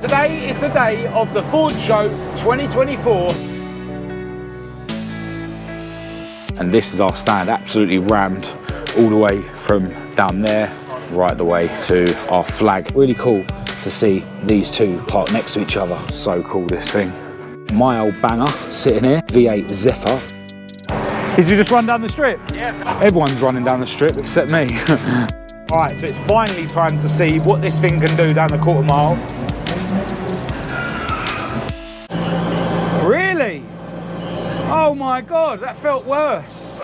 Today is the day of the Ford Show 2024. And this is our stand, absolutely rammed all the way from down there, right the way to our flag. Really cool to see these two parked next to each other. So cool, this thing. My old banger sitting here, V8 Zephyr. Did you just run down the strip? Yeah. Everyone's running down the strip except me. All right, so it's finally time to see what this thing can do down the quarter mile. Really? Oh my God, that felt worse.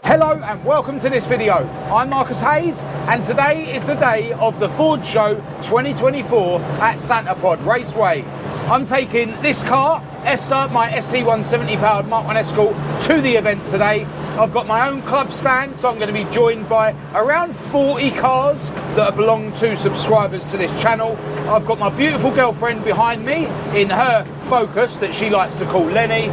Hello and welcome to this video. I'm Marcus Hayes and today is the day of the Ford Show 2024 at Santa Pod Raceway. I'm taking this car, Esther, my ST170 powered Mk1 Escort, to the event today. I've got my own club stand, so I'm going to be joined by around 40 cars that belong to subscribers to this channel. I've got my beautiful girlfriend behind me in her Focus that she likes to call Lenny,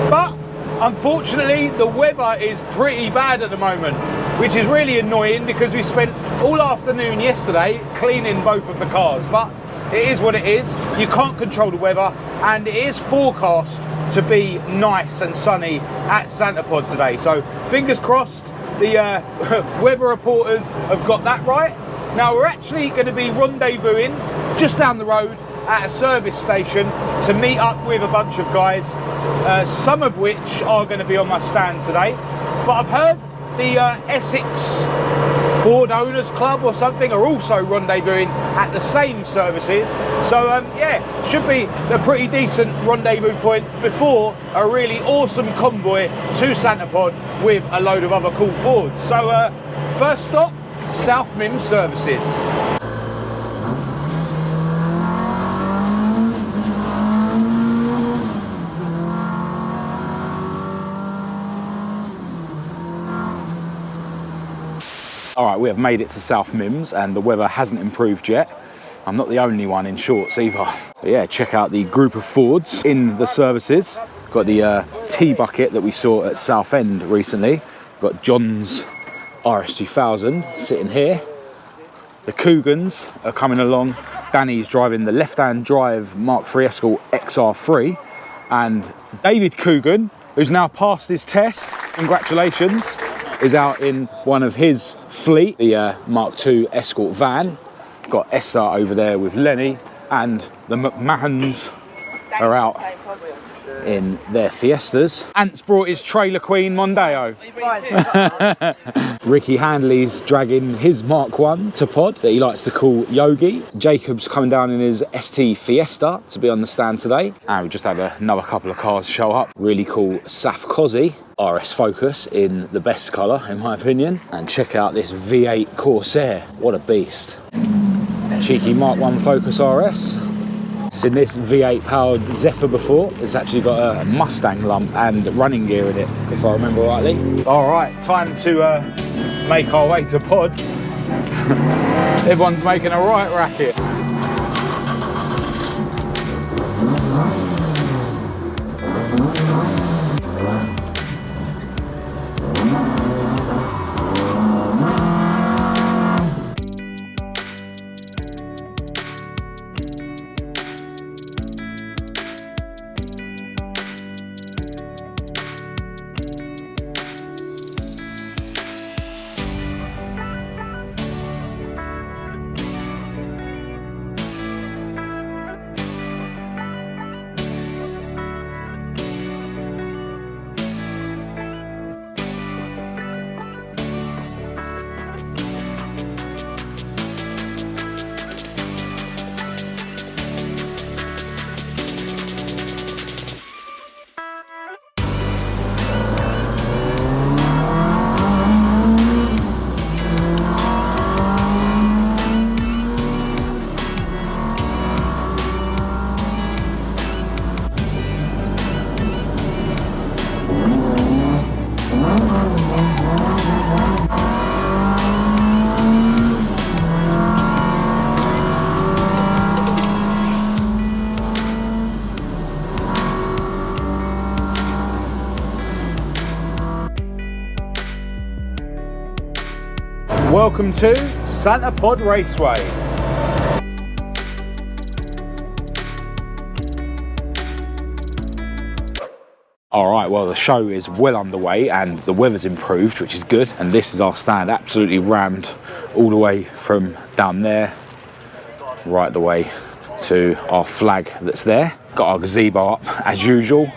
but unfortunately the weather is pretty bad at the moment, which is really annoying because we spent all afternoon yesterday cleaning both of the cars, but it is what it is. You can't control the weather, and it is forecast to be nice and sunny at Santa Pod today. So fingers crossed the weather reporters have got that right. Now we're actually going to be rendezvousing just down the road at a service station to meet up with a bunch of guys, some of which are going to be on my stand today. But I've heard the Essex Ford Owners Club or something are also rendezvousing at the same services. So yeah, should be a pretty decent rendezvous point before a really awesome convoy to Santa Pod with a load of other cool Fords. So first stop, South Mim Services. All right, we have made it to South Mims and the weather hasn't improved yet. I'm not the only one in shorts either. But yeah, check out the group of Fords in the services. Got the T-Bucket that we saw at Southend recently. Got John's RS2000 sitting here. The Cougans are coming along. Danny's driving the left-hand drive Mark III Escort XR3. And David Coogan, who's now passed his test, congratulations, is out in one of his fleet, the Mark II Escort van. Got Esther over there with Lenny, and the McMahons are out in their Fiestas. Ant's brought his Trailer Queen Mondeo. Ricky Handley's dragging his Mark I to pod that he likes to call Yogi. Jacob's coming down in his ST Fiesta to be on the stand today. And we just had another couple of cars show up. Really cool SAF COSSIE RS Focus in the best colour in my opinion. And check out this V8 Corsair, what a beast. Cheeky Mark I Focus RS. Seen this V8 powered Zephyr before. It's actually got a Mustang lump and running gear in it, if I remember rightly. All right, time to make our way to pod. Everyone's making a right racket. Welcome to Santa Pod Raceway. Alright, well the show is well underway and the weather's improved, which is good. And this is our stand, absolutely rammed all the way from down there, right the way to our flag that's there. Got our gazebo up as usual,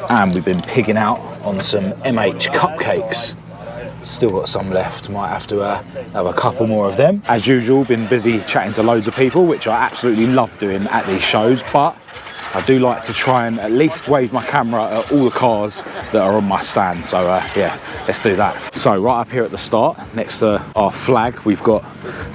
and we've been pigging out on some MH cupcakes. Still got some left, might have to have a couple more of them. As usual, been busy chatting to loads of people, which I absolutely love doing at these shows, but I do like to try and at least wave my camera at all the cars that are on my stand. So yeah, let's do that. So right up here at the start, next to our flag, we've got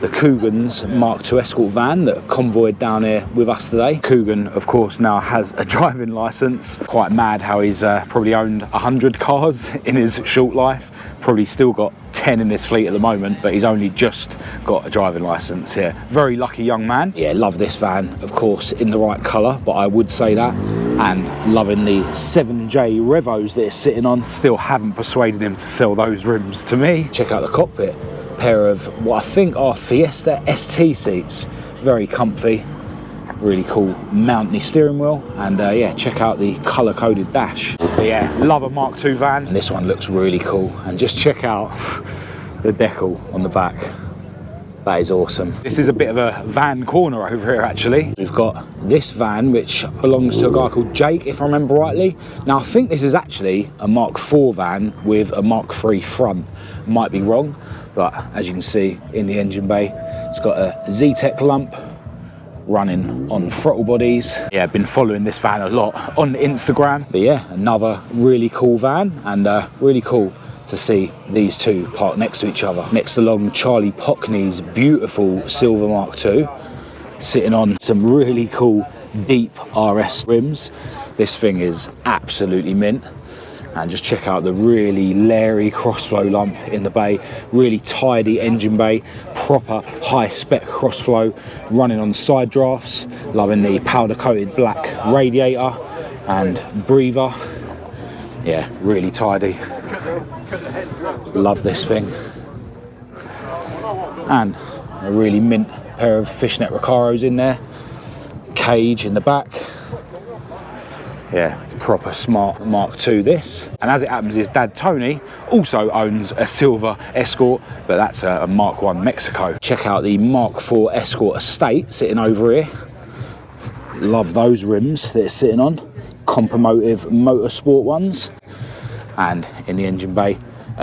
the Coogan's Mk1 Escort van that convoyed down here with us today. Coogan, of course, now has a driving license. Quite mad how he's probably owned 100 cars in his short life. Probably still got 10 in his fleet at the moment, but he's only just got a driving license here. Very lucky young man. Yeah, love this van, of course, in the right colour, but I would say that. And loving the 7J Revos that it's sitting on. Still haven't persuaded him to sell those rims to me. Check out the cockpit. Pair of what I think are Fiesta ST seats. Very comfy. Really cool mounty steering wheel, and yeah, check out the colour coded dash. But yeah, love a Mark II van, and this one looks really cool. And just check out the decal on the back. That is awesome. This is a bit of a van corner over here actually. We've got this van which belongs to a guy called Jake, if I remember rightly. Now I think this is actually a Mark IV van with a Mark III front. Might be wrong, but as you can see in the engine bay, it's got a Z-Tech lump running on throttle bodies. Yeah, I've been following this van a lot on Instagram. But yeah, another really cool van, and really cool to see these two parked next to each other. Next along, Charlie Pockney's beautiful silver Mark II, sitting on some really cool deep RS rims. This thing is absolutely mint. And just check out the really leery crossflow lump in the bay. Really tidy engine bay, proper high spec crossflow, running on side drafts. Loving the powder coated black radiator and breather. Yeah, really tidy. Love this thing. And a really mint pair of fishnet Recaros in there. Cage in the back. Yeah, proper smart Mark II this. And as it happens, his dad Tony also owns a silver Escort, but that's a Mark I Mexico. Check out the Mark IV Escort Estate sitting over here. Love those rims that it's sitting on. Compromotive Motorsport ones. And in the engine bay,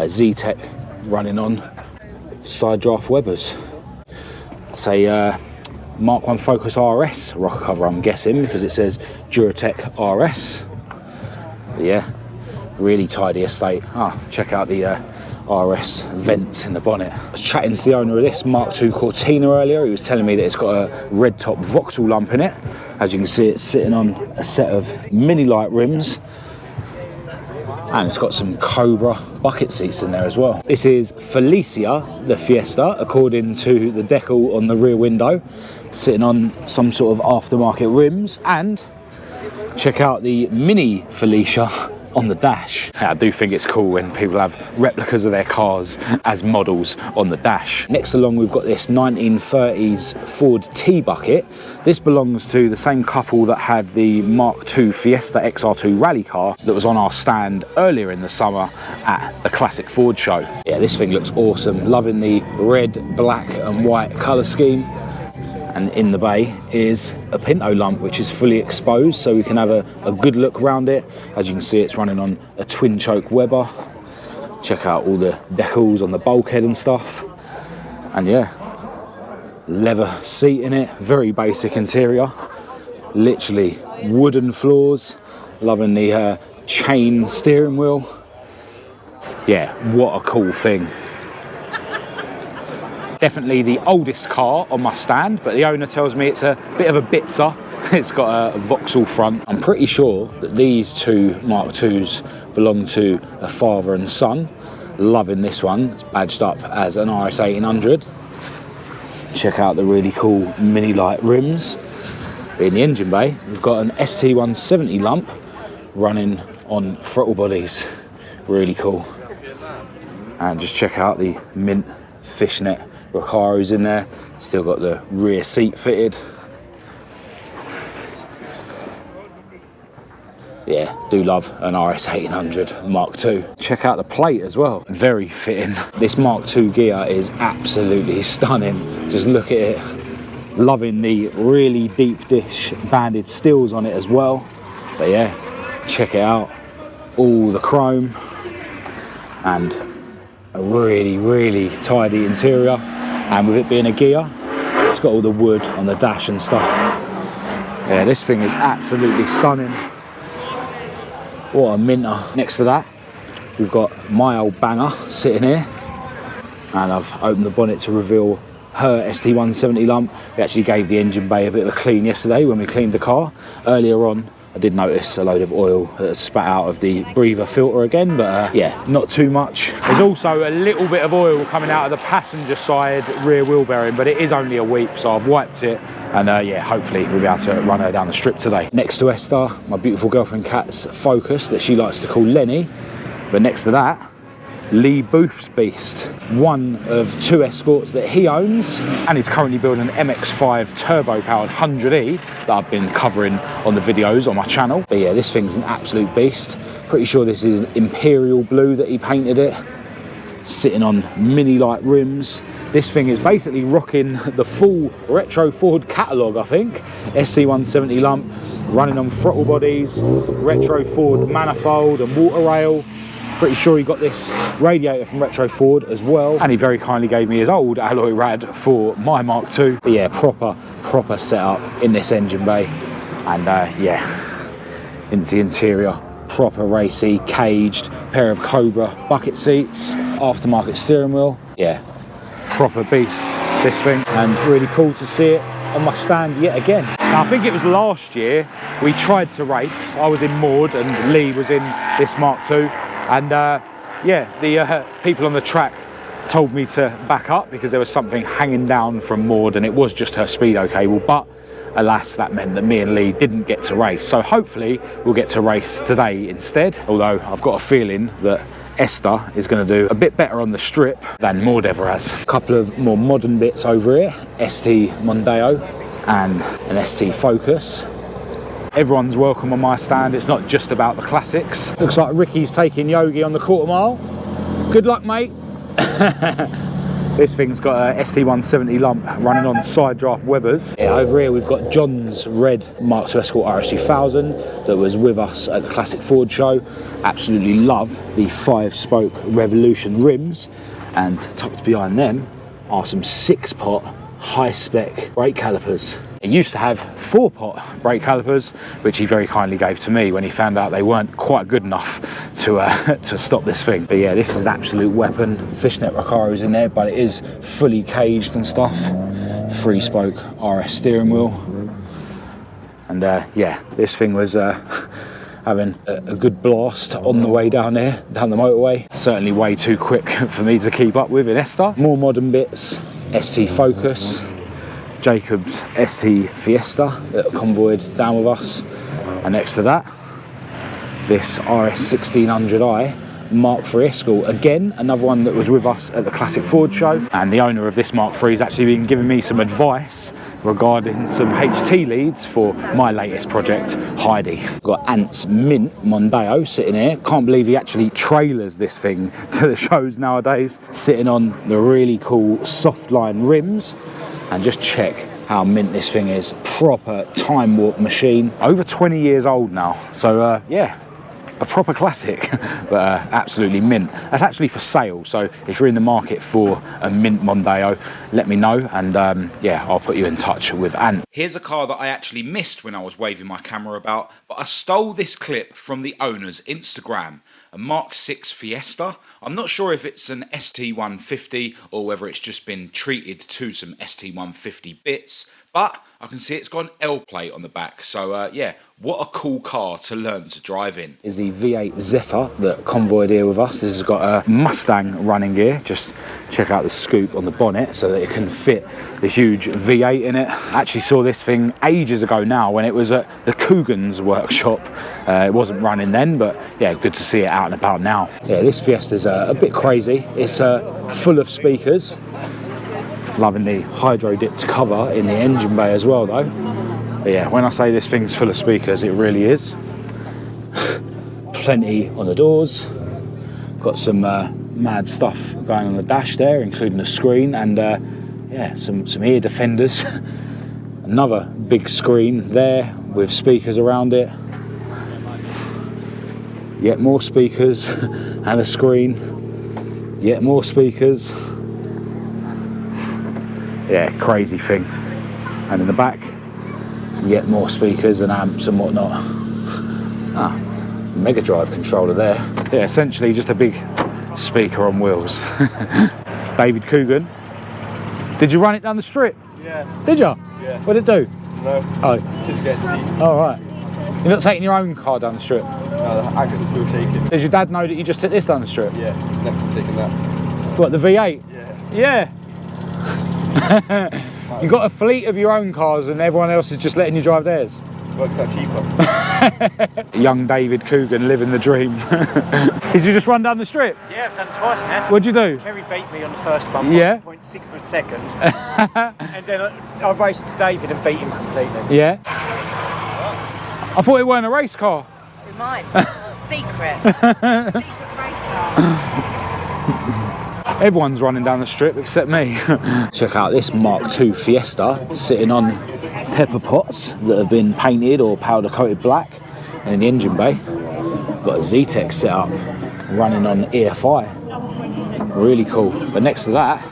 Z-Tech running on side draft Webers. It's a Mark I Focus RS rocker cover, I'm guessing, because it says Duratec RS. But yeah, really tidy estate. Check out the RS vents in the bonnet. I was chatting to the owner of this Mark II Cortina earlier. He was telling me that it's got a red top Vauxhall lump in it. As you can see, it's sitting on a set of mini light rims, and it's got some Cobra bucket seats in there as well. This is Felicia, the Fiesta, according to the decal on the rear window, sitting on some sort of aftermarket rims. And check out the Mini Felicia on the dash. I do think it's cool when people have replicas of their cars as models on the dash. Next along, we've got this 1930s Ford T-Bucket. This belongs to the same couple that had the Mark II Fiesta XR2 rally car that was on our stand earlier in the summer at the Classic Ford show. Yeah, this thing looks awesome. Loving the red, black and white colour scheme. And in the bay is a Pinto lump, which is fully exposed, so we can have a good look around it. As you can see, it's running on a twin choke Weber. Check out all the decals on the bulkhead and stuff. And yeah, leather seat in it, very basic interior. Literally wooden floors. Loving the chain steering wheel. Yeah, what a cool thing. Definitely the oldest car on my stand, but the owner tells me it's a bit of a bitzer. It's got a Vauxhall front. I'm pretty sure that these two Mark IIs belong to a father and son. Loving this one. It's badged up as an RS 1800. Check out the really cool mini light rims. In the engine bay, we've got an ST170 lump running on throttle bodies. Really cool. And just check out the mint fishnet Recaros in there. Still got the rear seat fitted. Yeah, do love an RS1800 Mark II. Check out the plate as well, very fitting. This Mark II gear is absolutely stunning. Just look at it. Loving the really deep dish banded steels on it as well. But yeah, check it out. All the chrome and a really tidy interior. And with it being a gear, it's got all the wood on the dash and stuff. Yeah, this thing is absolutely stunning. What a minter. Next to that, we've got my old banger sitting here. And I've opened the bonnet to reveal her ST170 lump. We actually gave the engine bay a bit of a clean yesterday when we cleaned the car. Earlier on, I did notice a load of oil that had spat out of the breather filter again, but yeah, not too much. There's also a little bit of oil coming out of the passenger side rear wheel bearing, but it is only a weep, so I've wiped it, and yeah, hopefully we'll be able to run her down the strip today. Next to Esther, my beautiful girlfriend Kat's Focus that she likes to call Lenny, but next to that, Lee Booth's beast, one of 2 Escorts that he owns, and he's currently building an MX-5 turbo-powered 100E that I've been covering on the videos on my channel. But yeah, this thing's an absolute beast. Pretty sure this is Imperial Blue that he painted it, sitting on mini-light rims. This thing is basically rocking the full retro Ford catalogue, I think. ST170 lump, running on throttle bodies, retro Ford manifold and water rail. Pretty sure he got this radiator from Retro Ford as well, and he very kindly gave me his old alloy rad for my Mark II. But yeah, proper setup in this engine bay, and yeah, into the interior, proper racy, caged, pair of Cobra bucket seats, aftermarket steering wheel. Yeah, proper beast this thing, and really cool to see it on my stand yet again. Now, I think it was last year we tried to race. I was in Maud and Lee was in this Mark II. And yeah, the people on the track told me to back up because there was something hanging down from Maud, and it was just her speedo cable. But alas, that meant that me and Lee didn't get to race. So hopefully we'll get to race today instead. Although I've got a feeling that Esther is going to do a bit better on the strip than Maud ever has. A couple of more modern bits over here. ST Mondeo and an ST Focus. Everyone's welcome on my stand. It's not just about the classics. Looks like Ricky's taking Yogi on the quarter mile. Good luck, mate. This thing's got a ST170 lump running on side draft Webers. Yeah, over here we've got John's red Mark II Escort RS2000 that was with us at the Classic Ford show. Absolutely love the 5-spoke Revolution rims, and tucked behind them are some 6-pot high-spec brake calipers. It used to have 4-pot brake calipers, which he very kindly gave to me when he found out they weren't quite good enough to stop this thing. But yeah, this is an absolute weapon. Fishnet Recaros in there, but it is fully caged and stuff. 3-spoke RS steering wheel. And yeah, this thing was having a good blast on the way down there, down the motorway. Certainly way too quick for me to keep up with in Esther. More modern bits, ST Focus, Jacob's ST Fiesta that convoyed down with us, and next to that, this RS1600i Mark III Escort, again another one that was with us at the Classic Ford show, and the owner of this Mark III has actually been giving me some advice regarding some HT leads for my latest project, Heidi. We've got Ant's Mint Mondeo sitting here. Can't believe he actually trailers this thing to the shows nowadays, sitting on the really cool soft line rims. And just check how mint this thing is. Proper time warp machine. Over 20 years old now. So yeah, a proper classic, but absolutely mint. That's actually for sale. So if you're in the market for a mint Mondeo, let me know, and yeah, I'll put you in touch with Ant. Here's a car that I actually missed when I was waving my camera about, but I stole this clip from the owner's Instagram. A Mark VI Fiesta. I'm not sure if it's an ST150 or whether it's just been treated to some ST150 bits, but I can see it's got an L plate on the back. So yeah, what a cool car to learn to drive in. Is the V8 Zephyr that Convoyed here with us. This has got a Mustang running gear. Just check out the scoop on the bonnet so that it can fit the huge V8 in it. I actually saw this thing ages ago now when it was at the Coogan's workshop. It wasn't running then, but yeah, good to see it out and about now. Yeah, this Fiesta's a bit crazy. It's full of speakers. Loving the hydro dipped cover in the engine bay as well though. But yeah, when I say this thing's full of speakers, it really is. Plenty on the doors. Got some mad stuff going on the dash there, including the screen and yeah, some ear defenders. Another big screen there with speakers around it. Yet more speakers and a screen. Yet more speakers. Yeah, crazy thing. And in the back, yet more speakers and amps and whatnot. Mega Drive controller there. Yeah, essentially just a big speaker on wheels. David Coogan. Did you run it down the strip? Yeah. Did you? Yeah. What did it do? No. Oh. Didn't get to see. Oh, right. You're not taking your own car down the strip? No, the axle's still shaking. Does your dad know that you just took this down the strip? Yeah, next time taking that. What, the V8? Yeah. Yeah. You got a fleet of your own cars and everyone else is just letting you drive theirs? Works out cheaper. Young David Coogan living the dream. Did you just run down the strip? Yeah, I've done it twice now. What'd you do? Kerry beat me on the first bump, Yeah. 0.6 for a second. And then I raced to David and beat him completely. Yeah. I thought it weren't a race car. It might. Secret. Secret race car. Everyone's running down the strip except me. Check out this Mark II Fiesta sitting on pepper pots that have been painted or powder coated black, and in the engine bay got a Z-Tech set up running on EFI. Really cool. But next to that,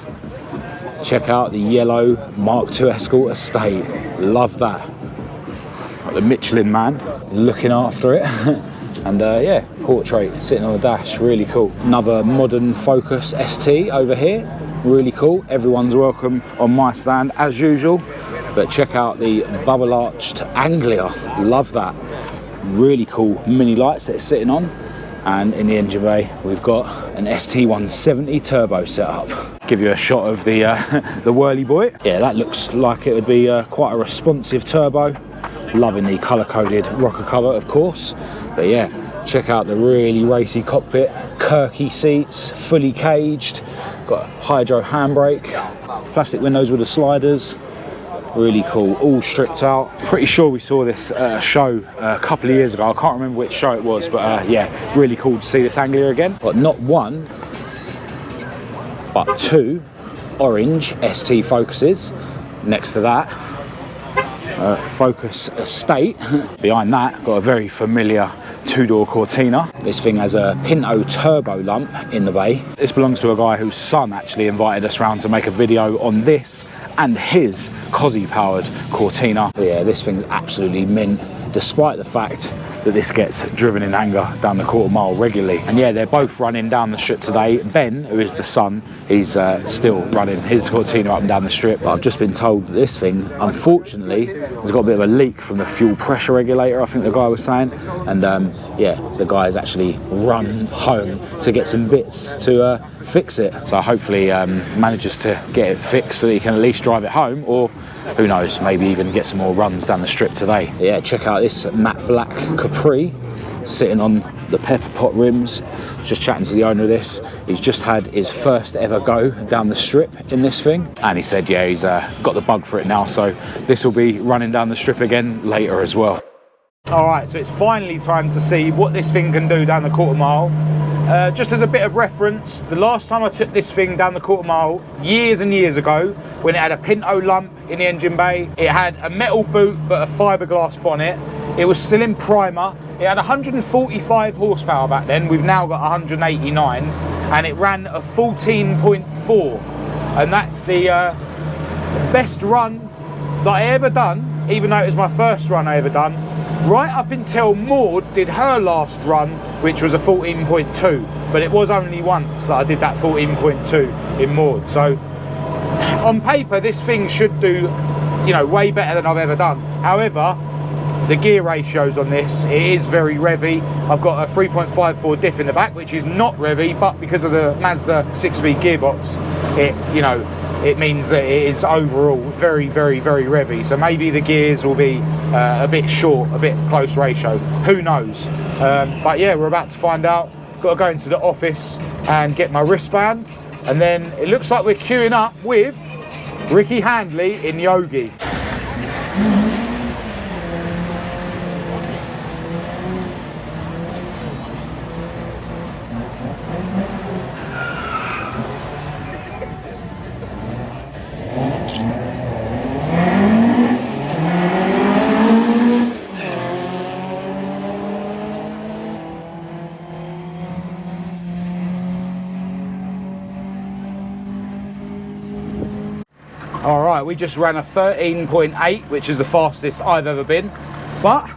check out the yellow Mark II Escort Estate. Love that. Got the Michelin man looking after it. And yeah, portrait sitting on the dash, really cool. Another modern Focus ST over here, really cool. Everyone's welcome on my stand as usual. But check out the bubble arched Anglia, love that. Really cool mini lights that it's sitting on. And in the engine bay, we've got an ST170 turbo set up. Give you a shot of the the whirly boy. Yeah, that looks like it would be quite a responsive turbo. Loving the colour-coded rocker cover, of course. But yeah, check out the really racy cockpit, Kirky seats, fully caged, got hydro handbrake, plastic windows with the sliders, really cool, all stripped out. Pretty sure we saw this show a couple of years ago, I can't remember which show it was, but yeah, really cool to see this Anglia again. Got not one, but two orange ST Focuses. Next to that, Focus Estate. Behind that, got a very familiar two-door Cortina. This thing has a Pinto turbo lump in the bay. This belongs to a guy whose son actually invited us round to make a video on this and his COSSIE powered Cortina. But yeah, this thing's absolutely mint, despite the fact that this gets driven in anger down the quarter mile regularly. And yeah, they're both running down the strip today. Ben, who is the son, he's still running his Cortina up and down the strip. But I've just been told that this thing, unfortunately, has got a bit of a leak from the fuel pressure regulator, I think the guy was saying. And yeah, the guy has actually run home to get some bits to fix it. So hopefully manages to get it fixed so that he can at least drive it home, or who knows, maybe even get some more runs down the strip today. Yeah, check out this matte black Capri sitting on the pepper pot rims. Just chatting to the owner of this. He's just had his first ever go down the strip in this thing, and he said yeah, he's got the bug for it now, so this will be running down the strip again later as well. Alright, so it's finally time to see what this thing can do down the quarter mile. Just as a bit of reference, the last time I took this thing down the quarter mile, years and years ago, when it had a Pinto lump in the engine bay, it had a metal boot but a fiberglass bonnet, it was still in primer, it had 145 horsepower back then, we've now got 189, and it ran a 14.4, and that's the best run that I ever done, even though it was my first run I ever done, right up until Maud did her last run, which was a 14.2, but it was only once that I did that 14.2 in Maud. So on paper this thing should do you know, way better than I've ever done. However, the gear ratios on this, it is very revvy. I've got a 3.54 diff in the back, which is not revvy, but because of the Mazda 6-speed gearbox, it, you know, it means that it is overall very, very, very revvy. So maybe the gears will be a bit short, a bit close ratio. Who knows? But yeah, we're about to find out. Got to go into the office and get my wristband. And then it looks like we're queuing up with Ricky Handley in Yogi. All right, we just ran a 13.8, which is the fastest I've ever been, but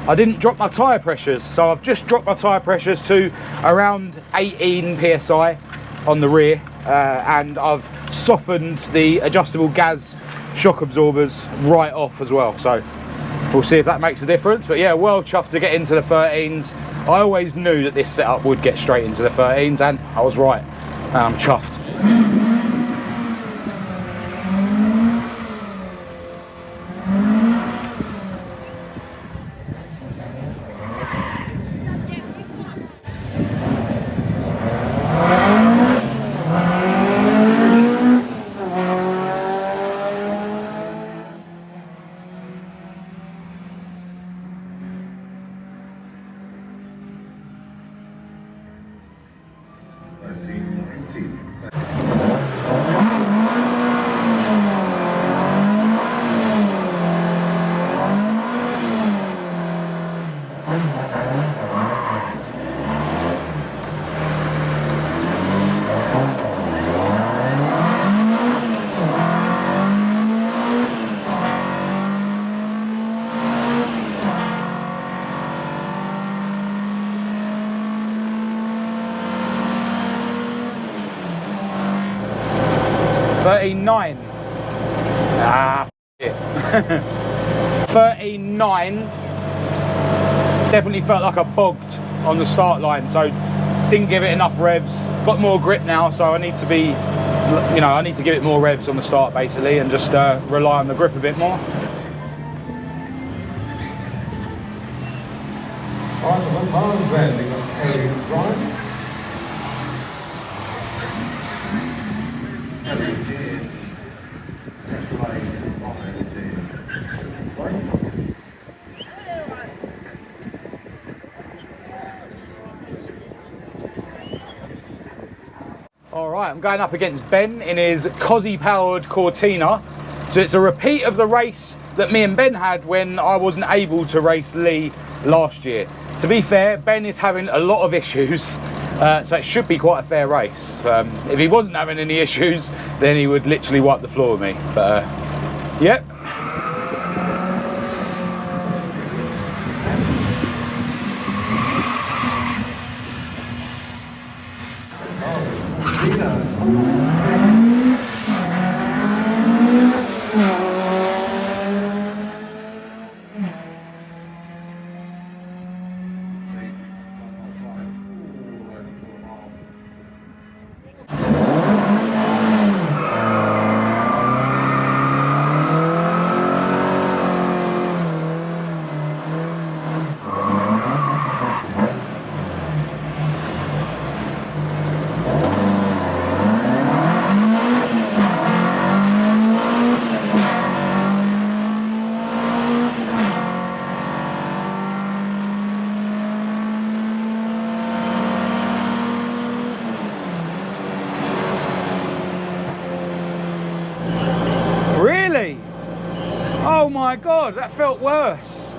I didn't drop my tyre pressures. So I've just dropped my tyre pressures to around 18 PSI on the rear, and I've softened the adjustable gas shock absorbers right off as well. So we'll see if that makes a difference. But yeah, well chuffed to get into the 13s. I always knew that this setup would get straight into the 13s, and I was right. And I'm chuffed. $39. Ah, it. 39. Definitely felt like I bogged on the start line, so didn't give it enough revs. Got more grip now, so I need to be, you know, I need to give it more revs on the start basically, and just rely on the grip a bit more. On the Barnes landing on Harry Ryan. All right, I'm going up against Ben in his COSSIE powered Cortina. So it's a repeat of the race that me and Ben had when I wasn't able to race Lee last year. To be fair, Ben is having a lot of issues, so it should be quite a fair race. If he wasn't having any issues, then he would literally wipe the floor with me. But yep. Oh my God, that felt worse.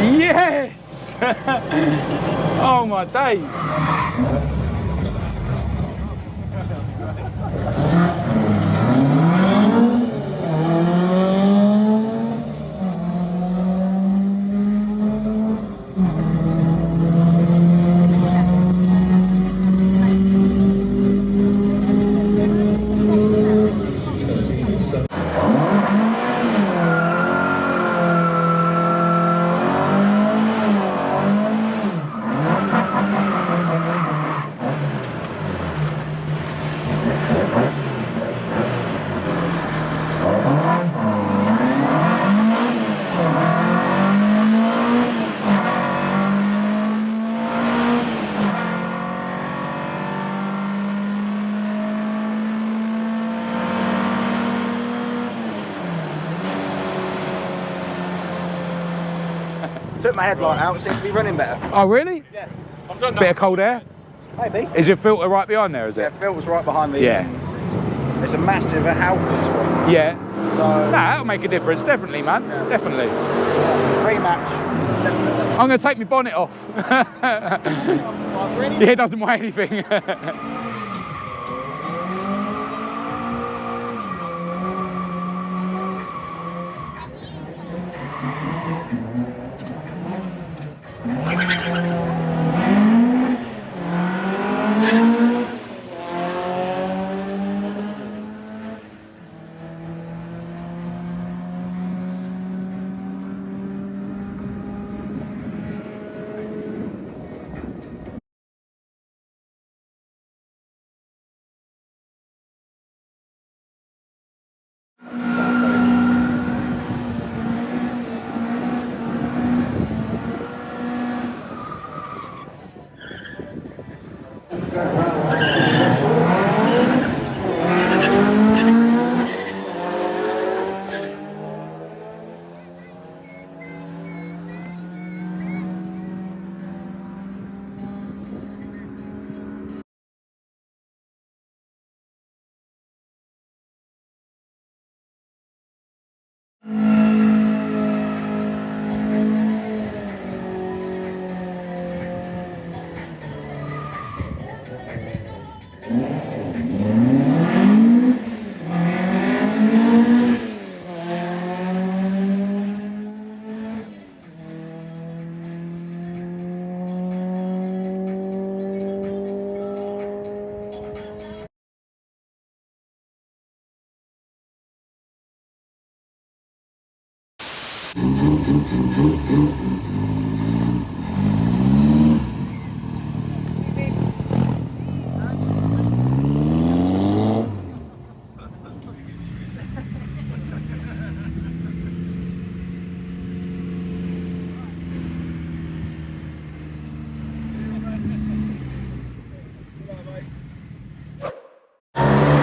Yes! Oh my days. Took my headlight out, seems to be running better. Oh, really? Yeah. I've done Bit of cold air? Maybe. Is your filter right behind there, is Yeah, it? filter's right behind me. Yeah. It's a massive Halfords one. Yeah. So Nah, that'll make a difference, definitely, man. Yeah. Definitely. rematch. Definitely. I'm going to take my bonnet off. Really? Yeah, it doesn't weigh anything.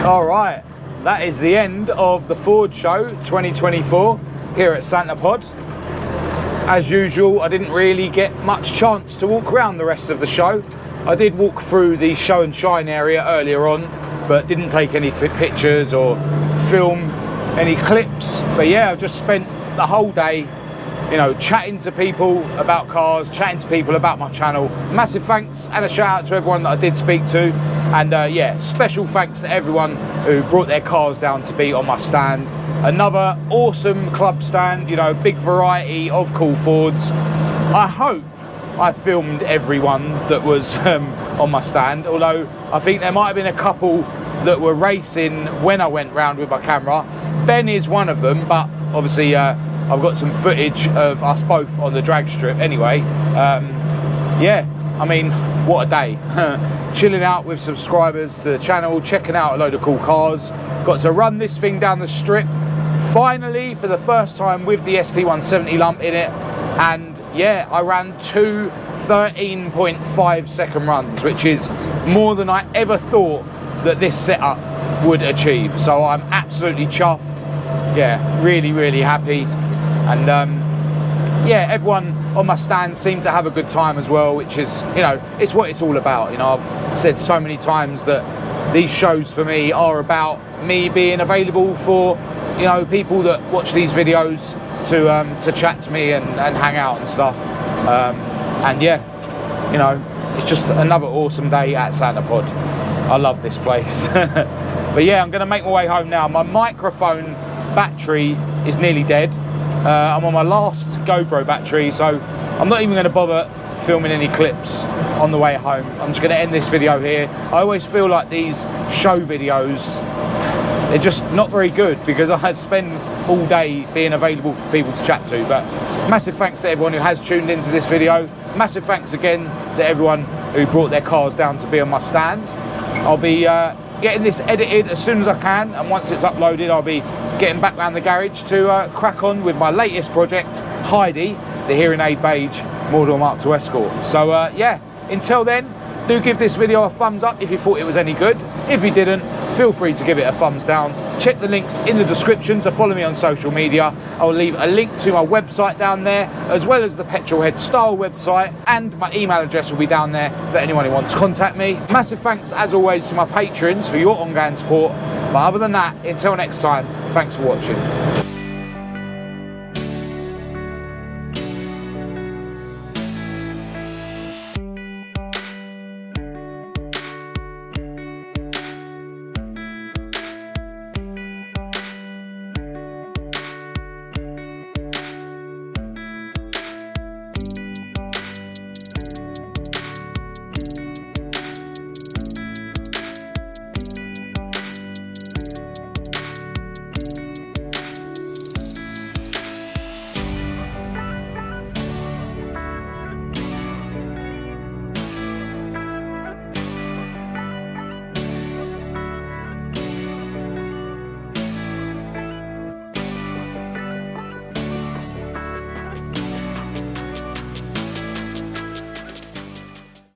All right, that is the end of the Ford Show 2024 here at Santa Pod. As usual, I didn't really get much chance to walk around the rest of the show. I did walk through the show and shine area earlier on, but didn't take any pictures or film any clips. But yeah, I've just spent the whole day, you know, chatting to people about cars, chatting to people about my channel. Massive thanks and a shout out to everyone that I did speak to. And yeah, special thanks to everyone who brought their cars down to be on my stand. Another awesome club stand, you know, big variety of cool Fords. I hope I filmed everyone that was on my stand, although I think there might have been a couple that were racing when I went round with my camera. Ben is one of them, but obviously I've got some footage of us both on the drag strip anyway. Yeah, I mean, what a day. Chilling out with subscribers to the channel, checking out a load of cool cars. Got to run this thing down the strip, finally, for the first time with the ST170 lump in it. And yeah, I ran two 13.5 second runs, which is more than I ever thought that this setup would achieve. So I'm absolutely chuffed. Yeah, really, really happy. And yeah, everyone on my stand seemed to have a good time as well, which is, you know, it's what it's all about. You know, I've said so many times that these shows for me are about me being available for, you know, people that watch these videos to chat to me and hang out and stuff. And yeah, you know, it's just another awesome day at Santa Pod. I love this place. But yeah, I'm going to make my way home now. My microphone battery is nearly dead. I'm on my last GoPro battery, so I'm not even going to bother filming any clips on the way home. I'm just going to end this video here. I always feel like these show videos, they're just not very good because I spend all day being available for people to chat to. But massive thanks to everyone who has tuned into this video. Massive thanks again to everyone who brought their cars down to be on my stand. I'll be getting this edited as soon as I can, and once it's uploaded I'll be getting back round the garage to crack on with my latest project, Heidi, the hearing aid beige Mordor Mark II Escort. So yeah, until then, Do give this video a thumbs up if you thought it was any good. If you didn't, feel free to give it a thumbs down. Check the links in the description to follow me on social media. I'll leave a link to my website down there, as well as the Petrolhead Style website, and my email address will be down there for anyone who wants to contact me. Massive thanks as always to my patrons for your ongoing support. But other than that, until next time, thanks for watching.